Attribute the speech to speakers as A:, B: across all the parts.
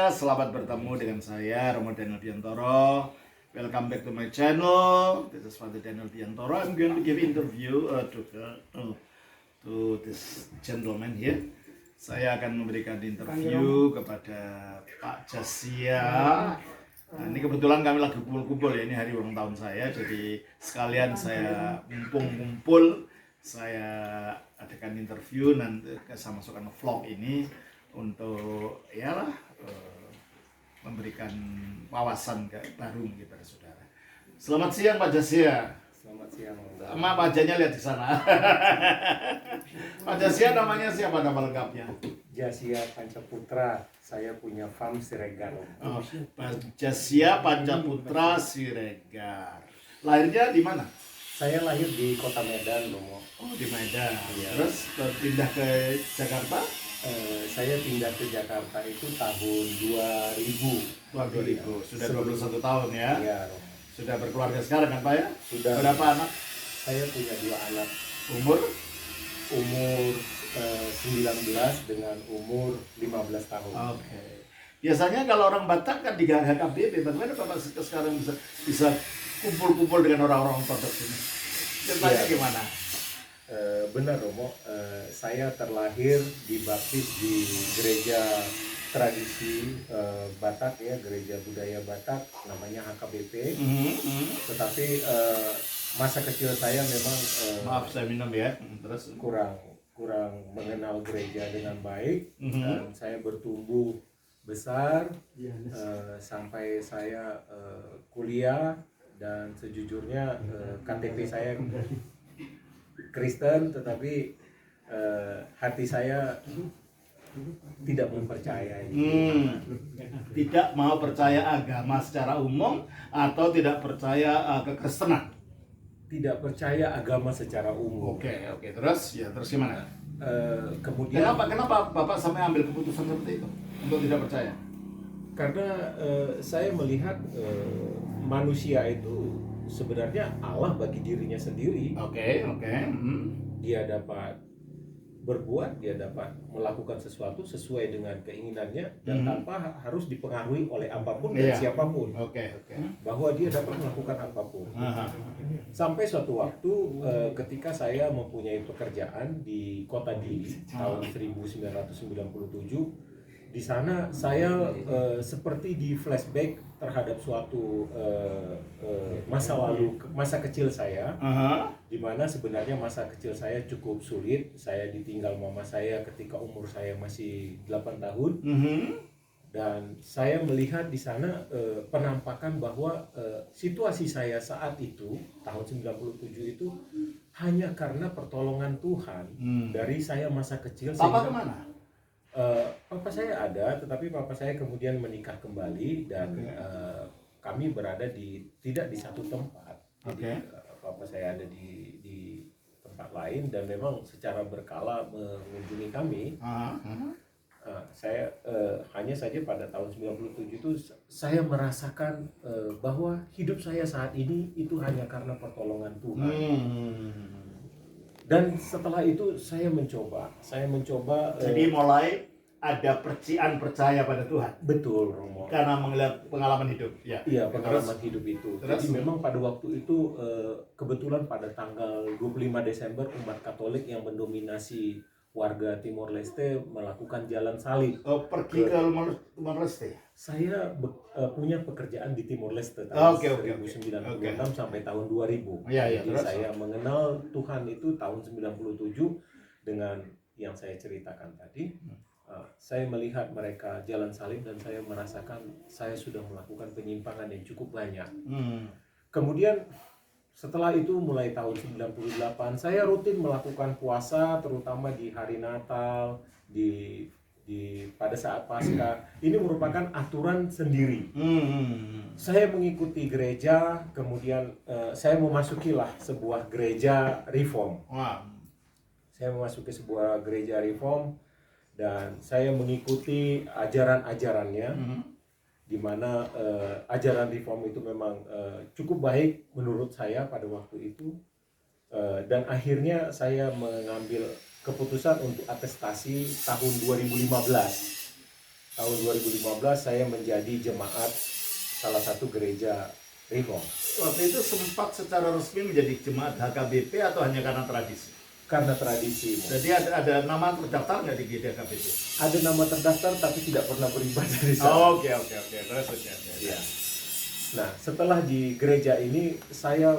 A: selamat bertemu dengan saya Romo Daniel Diantoro. Welcome back to my channel. This is Father Daniel Diantoro. I'm going to give interview to this gentleman here. Saya akan memberikan interview kepada Pak Jasia. Nah, ini kebetulan kami lagi kumpul-kumpul ya, ini hari ulang tahun saya, jadi sekalian saya mumpung-kumpul, saya adakan interview, nanti saya masukkan vlog ini untuk memberikan wawasan baru kepada saudara. Selamat siang Pak Jasia.
B: Selamat siang.
A: Sama wajahnya lihat di sana. Pak Jasia namanya siapa, nama lengkapnya?
B: Jasia Pancaputra. Saya punya farm Siregar.
A: Oh, Pak Jasia Pancaputra Siregar. Lahirnya di mana?
B: Saya lahir di Kota Medan, Romo.
A: Oh, di Medan. Ya. Terus pindah ke Jakarta?
B: Saya pindah ke Jakarta itu tahun 2000.
A: Tahun 2000. Sudah 21 tahun ya?
B: Iya, Romo.
A: Sudah berkeluarga sekarang kan Pak ya?
B: Sudah.
A: Berapa anak?
B: Saya punya 2 anak.
A: Umur
B: 19 dengan umur 15 tahun.
A: Oke. Biasanya kalau orang Batak kan di HKBP, bagaimana Bapak sekarang bisa kumpul-kumpul dengan orang-orang ortodoks ini? Ceritanya gimana?
B: Benar, Romo. Saya terlahir dibaptis di gereja tradisi Batak ya, gereja budaya Batak, namanya HKBP. Tetapi masa kecil saya memang
A: maaf saya minum ya. Terus
B: kurang mengenal gereja dengan baik, dan saya bertumbuh besar sampai saya kuliah, dan sejujurnya KTP saya Kristen, tetapi hati saya tidak mempercayai.
A: Tidak mau percaya agama secara umum atau tidak percaya kekristenan?
B: Tidak percaya agama secara umum.
A: Oke. Terus gimana?
B: Kemudian
A: Kenapa Bapak sampai ambil keputusan seperti itu untuk tidak percaya?
B: karena saya melihat manusia itu sebenarnya Allah bagi dirinya sendiri.
A: Oke.
B: Dia dapat berbuat, dia dapat melakukan sesuatu sesuai dengan keinginannya, dan tanpa harus dipengaruhi oleh apapun dan siapapun.
A: Oke.
B: Bahwa dia dapat melakukan apapun. Sampai suatu waktu ketika saya mempunyai pekerjaan di Kota Dili tahun 1997, di sana saya seperti di flashback terhadap suatu masa lalu, masa kecil saya, di mana sebenarnya masa kecil saya cukup sulit. Saya ditinggal mama saya ketika umur saya masih 8 tahun. Dan saya melihat di sana penampakan bahwa situasi saya saat itu tahun 97 itu hanya karena pertolongan Tuhan dari saya masa kecil.
A: Papa kemana?
B: Papa saya ada, tetapi papa saya kemudian menikah kembali, dan kami berada tidak di satu tempat. Jadi papa saya ada di tempat lain, dan memang secara berkala mengunjungi kami. Saya hanya saja pada tahun 97 itu saya merasakan bahwa hidup saya saat ini itu hanya karena pertolongan Tuhan. Dan setelah itu saya mencoba.
A: Jadi mulai ada percaya pada Tuhan.
B: Betul, Romo.
A: Karena melihat pengalaman hidup.
B: Iya, pengalaman hidup itu.
A: Terus?
B: Jadi memang pada waktu itu kebetulan pada tanggal 25 Desember umat Katolik yang mendominasi warga Timor Leste melakukan jalan salib.
A: Pergi ke Timor Leste.
B: Saya punya pekerjaan di Timor Leste tahun
A: Oke.
B: 1996 sampai tahun 2000.
A: Iya,
B: Jadi
A: terus?
B: saya mengenal Tuhan itu tahun 97 dengan yang saya ceritakan tadi. Saya melihat mereka jalan salib, dan saya merasakan saya sudah melakukan penyimpangan yang cukup banyak. Kemudian setelah itu mulai tahun 98 saya rutin melakukan puasa, terutama di hari Natal, pada saat Paskah. Ini merupakan aturan sendiri. Saya mengikuti gereja, kemudian saya memasukilah sebuah gereja reform. Saya memasuki sebuah gereja reform, dan saya mengikuti ajaran-ajarannya, di mana ajaran reform itu memang cukup baik menurut saya pada waktu itu, dan akhirnya saya mengambil keputusan untuk atestasi tahun 2015. tahun 2015 saya menjadi jemaat salah satu gereja Reform.
A: Waktu itu sempat secara resmi menjadi jemaat HKBP atau hanya karena tradisi?
B: Karena tradisi.
A: Jadi ada nama terdaftar nggak di HKBP?
B: Ada nama terdaftar tapi tidak pernah beribadah di sana.
A: Oke. Terus
B: Ya. Nah, setelah di gereja ini saya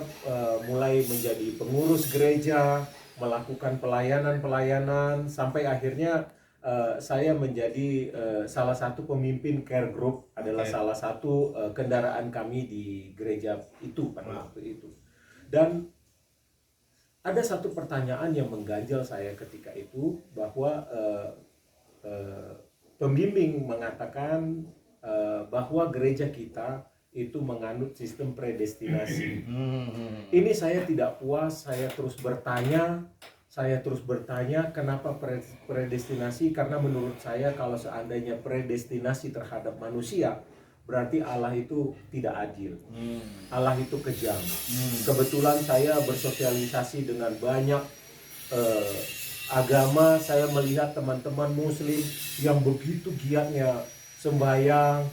B: mulai menjadi pengurus gereja, melakukan pelayanan sampai akhirnya saya menjadi salah satu pemimpin care group, adalah salah satu kendaraan kami di gereja itu pada waktu itu. Dan ada satu pertanyaan yang mengganjal saya ketika itu, bahwa pembimbing mengatakan bahwa gereja kita itu menganut sistem predestinasi. Ini saya tidak puas, saya terus bertanya kenapa predestinasi, karena menurut saya kalau seandainya predestinasi terhadap manusia, berarti Allah itu tidak adil. Allah itu kejam. Kebetulan saya bersosialisasi dengan banyak agama. Saya melihat teman-teman muslim yang begitu giatnya sembahyang.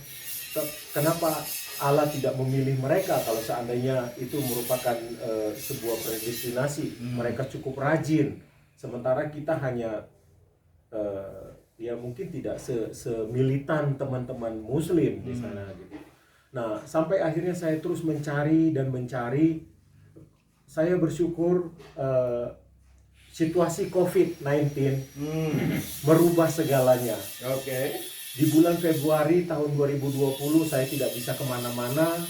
B: Kenapa Allah tidak memilih mereka kalau seandainya itu merupakan sebuah predestinasi? Mereka cukup rajin, sementara kita hanya ya mungkin tidak semilitan teman-teman muslim di sana gitu. Nah, sampai akhirnya saya terus mencari. Saya bersyukur situasi COVID-19 merubah segalanya. Di bulan Februari tahun 2020 saya tidak bisa kemana-mana.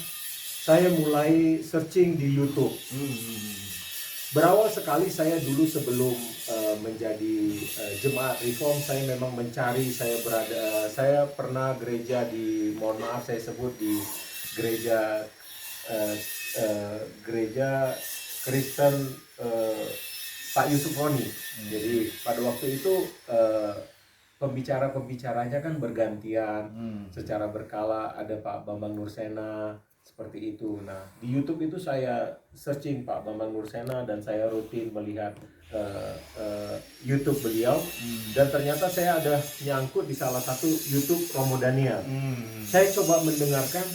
B: Saya mulai searching di YouTube. Berawal sekali saya dulu sebelum menjadi jemaat Reform, saya memang mencari. Saya pernah gereja di, mohon maaf saya sebut, di gereja Kristen Pak Yusuf Roni. Jadi pada waktu itu pembicaranya kan bergantian, secara berkala. Ada Pak Bambang Nursena, seperti itu. Nah, di YouTube itu saya searching Pak Bambang Nursena, dan saya rutin melihat YouTube beliau. Dan ternyata saya ada nyangkut di salah satu YouTube Romo Daniel. Saya coba mendengarkan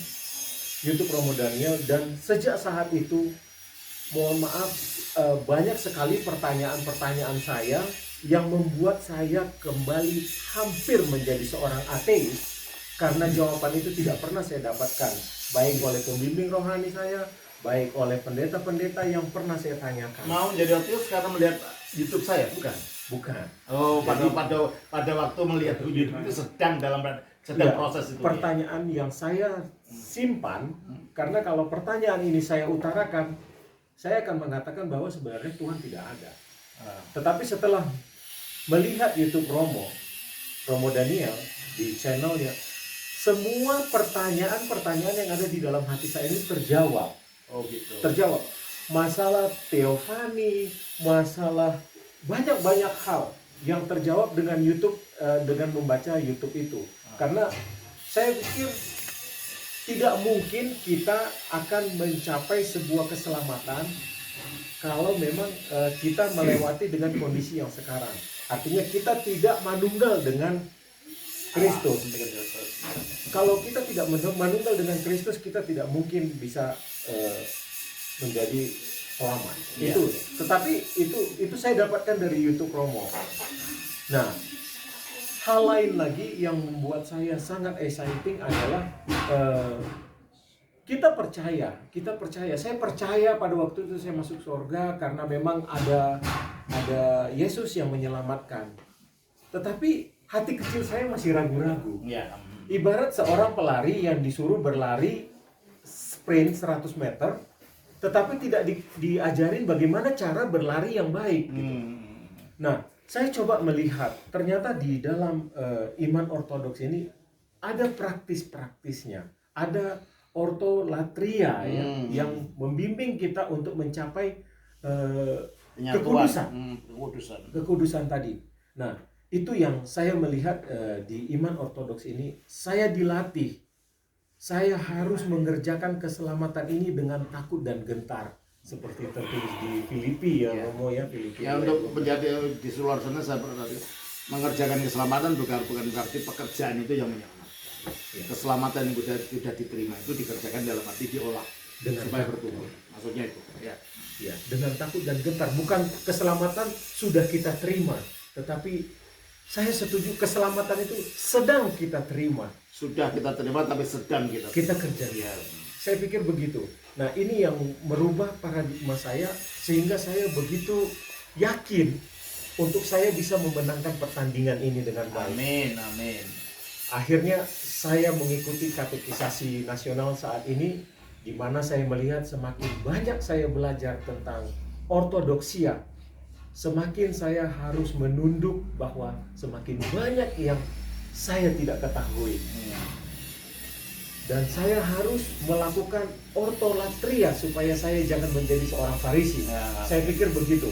B: YouTube Romo Daniel, dan sejak saat itu, mohon maaf, banyak sekali pertanyaan-pertanyaan saya yang membuat saya kembali hampir menjadi seorang ateis, karena jawaban itu tidak pernah saya dapatkan, baik oleh pembimbing rohani saya, baik oleh pendeta-pendeta yang pernah saya tanyakan.
A: Mau jadi ateis karena melihat YouTube saya, bukan?
B: Bukan.
A: Oh, pada waktu melihat YouTube itu sedang proses itu.
B: Pertanyaan yang saya simpan, karena kalau pertanyaan ini saya utarakan, saya akan mengatakan bahwa sebenarnya Tuhan tidak ada. Tetapi setelah melihat YouTube Romo Daniel di channelnya, semua pertanyaan-pertanyaan yang ada di dalam hati saya ini terjawab.
A: Oh gitu.
B: Terjawab. Masalah teofani, masalah banyak hal yang terjawab dengan YouTube, dengan membaca YouTube itu. Karena saya pikir tidak mungkin kita akan mencapai sebuah keselamatan kalau memang kita melewati dengan kondisi yang sekarang. Artinya kita tidak manunggal dengan Kristus. Kalau kita tidak manunggal dengan Kristus, kita tidak mungkin bisa menjadi selamat.
A: Ya.
B: Tetapi itu saya dapatkan dari YouTube Romo. Nah, hal lain lagi yang membuat saya sangat exciting adalah kita percaya. Saya percaya pada waktu itu saya masuk surga karena memang ada Yesus yang menyelamatkan. Tetapi hati kecil saya masih ragu-ragu.
A: Ya.
B: Ibarat seorang pelari yang disuruh berlari sprint 100 meter, tetapi tidak diajarin bagaimana cara berlari yang baik. Gitu. Nah, saya coba melihat, ternyata di dalam iman ortodoks ini ada praktis-praktisnya, ada ortolatria yang membimbing kita untuk mencapai kekudusan tadi. Nah, itu yang saya melihat di iman ortodoks ini. Saya dilatih, saya harus mengerjakan keselamatan ini dengan takut dan gentar, seperti tertulis di Filipi ya, Romo ya, Filipi.
A: Ya, untuk menjadi di luar sana saya pernah mengerjakan keselamatan bukan berarti pekerjaan itu yang menyelamatkan.
B: Ya.
A: Keselamatan yang sudah diterima itu dikerjakan dalam arti diolah
B: Dengan
A: supaya bertumbuh. Maksudnya itu. Ya.
B: Ya, dengan takut dan gentar. Bukan keselamatan sudah kita terima, tetapi saya setuju keselamatan itu sedang kita terima.
A: Sudah kita terima tapi sedang kita
B: Kerjakan.
A: Ya.
B: Saya pikir begitu. Nah, ini yang merubah paradigma saya sehingga saya begitu yakin untuk saya bisa memenangkan pertandingan ini dengan baik.
A: Amin, amin.
B: Akhirnya saya mengikuti katekisasi nasional saat ini, di mana saya melihat semakin banyak saya belajar tentang ortodoksia, semakin saya harus menunduk bahwa semakin banyak yang saya tidak ketahui. Dan saya harus melakukan ortolatria supaya saya jangan menjadi seorang Farisi. Saya pikir begitu.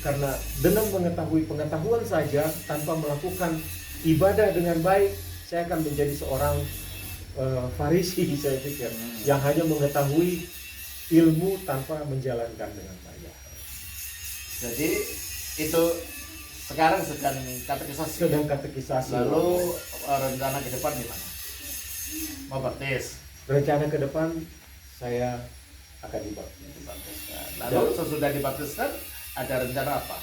B: Karena dengan mengetahui pengetahuan saja tanpa melakukan ibadah dengan baik, saya akan menjadi seorang Farisi, saya pikir, yang hanya mengetahui ilmu tanpa menjalankan dengan baik.
A: Jadi itu sekarang sedang katekisasi. Lalu rencana ke depan gimana? Mau baptis?
B: Rencana ke depan saya akan dibaptis.
A: Lalu sesudah dibaptiskan ada rencana apa?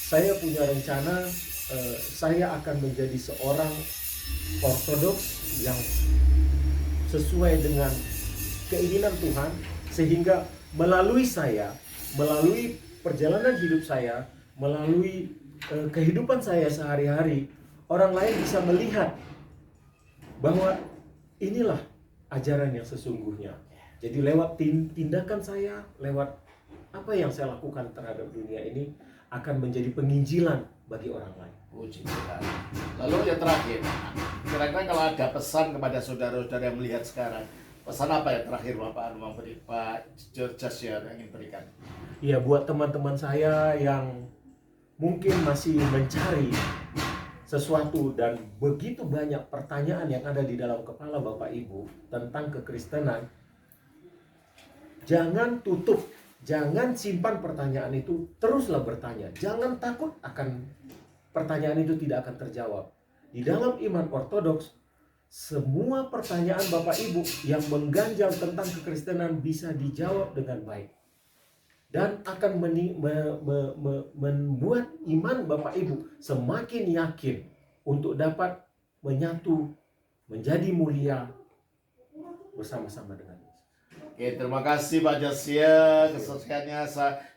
B: Saya punya rencana, saya akan menjadi seorang ortodoks yang sesuai dengan keinginan Tuhan, sehingga melalui perjalanan hidup saya, melalui kehidupan saya sehari-hari, orang lain bisa melihat bahwa inilah ajaran yang sesungguhnya. Jadi lewat tindakan saya, lewat apa yang saya lakukan terhadap dunia ini akan menjadi penginjilan bagi orang lain.
A: Puji Tuhan. Lalu yang terakhir, kira-kira kalau ada pesan kepada saudara-saudara yang melihat sekarang, pesan apa yang terakhir Bapak memberi, Pak Georges yang ingin berikan?
B: Ya, buat teman-teman saya yang mungkin masih mencari sesuatu dan begitu banyak pertanyaan yang ada di dalam kepala Bapak Ibu tentang kekristenan, jangan tutup, jangan simpan pertanyaan itu, teruslah bertanya. Jangan takut akan pertanyaan itu tidak akan terjawab. Di dalam iman ortodoks, semua pertanyaan Bapak Ibu yang mengganjal tentang kekristenan bisa dijawab dengan baik. Dan akan membuat iman Bapak Ibu semakin yakin untuk dapat menyatu, menjadi mulia bersama-sama dengan Yesus.
A: Oke, terima kasih Pak Josia kesaksiannya.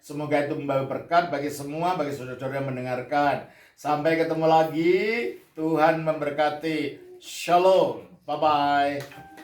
A: Semoga itu membawa berkat bagi semua, bagi saudara-saudara yang mendengarkan. Sampai ketemu lagi. Tuhan memberkati. Shalom. Bye-bye.